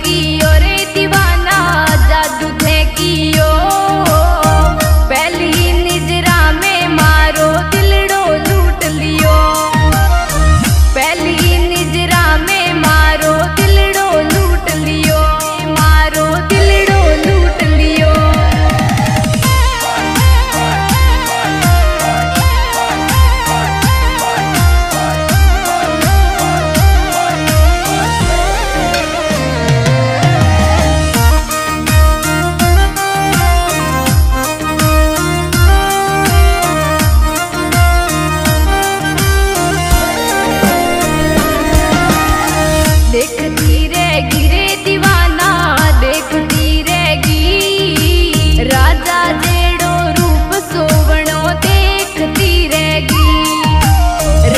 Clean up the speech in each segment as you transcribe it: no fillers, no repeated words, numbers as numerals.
फेंकियो रे दीवाना, जादू फेंकियो। पहली निजरा में मारो दिलड़ो लूट लियो, पहली निजरा में मारो दिलड़ो लूट लियो, मारो दिलड़ो लूट लियो। देखती रहेगी रे दीवाना, देखती रहेगी। राजा जेड़ो रूप सोवणो देखती रहेगी,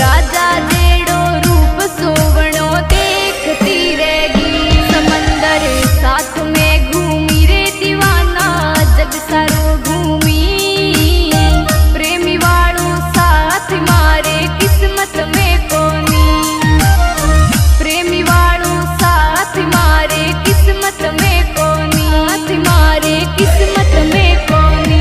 राजा जेड़ो रूप सोवणो देखती रहेगी। समंदर साथ में घूमी रे दीवाना, जग सारो घूमी। प्रेमी वाळो साथ मारे किस्मत में कोनी, प्रेमी वाळो साथ मारे किस्मत में कोनी, साथ मारे किस्मत में कोनी।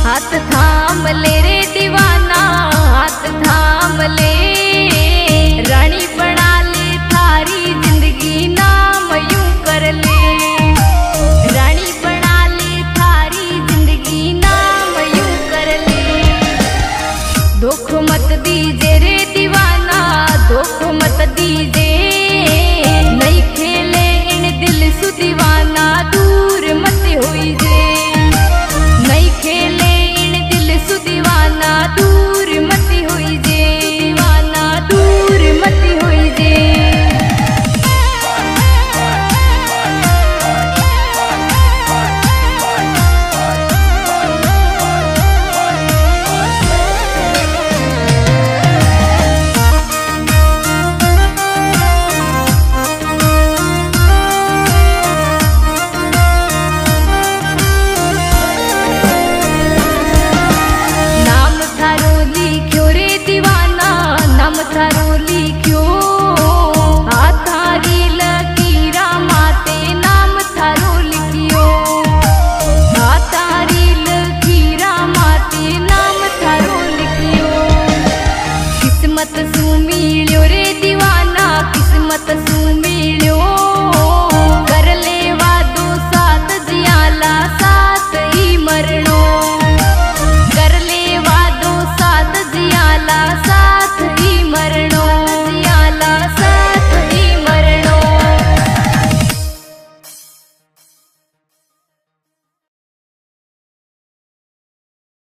हाथ थाम ले रे दीवाना, हाथ थाम ले। रानी बना ले थारी जिंदगी नाम यूं कर ले, रानी बना ले थारी जिंदगी नाम यूं कर ले। धोखो मत दीजे रे दीवाना, धोखो मत दीजे। नहीं खेले इन दिल सु दीवाना, दूर मत होई जे। नहीं खेले इन दिल सु दीवाना, दूर मत होई जे, दीवाना दूर मत होई जे। नाम थारो लिख्यो रे दीवाना, नाम थारो लिख्यो। आ थारी लकीरा माते नाम थारो लिखियो, आ थारी लकीरा माते नाम थारो लिखियो। किस्मत सु मिल्यो रे दीवाना, किस्मत सु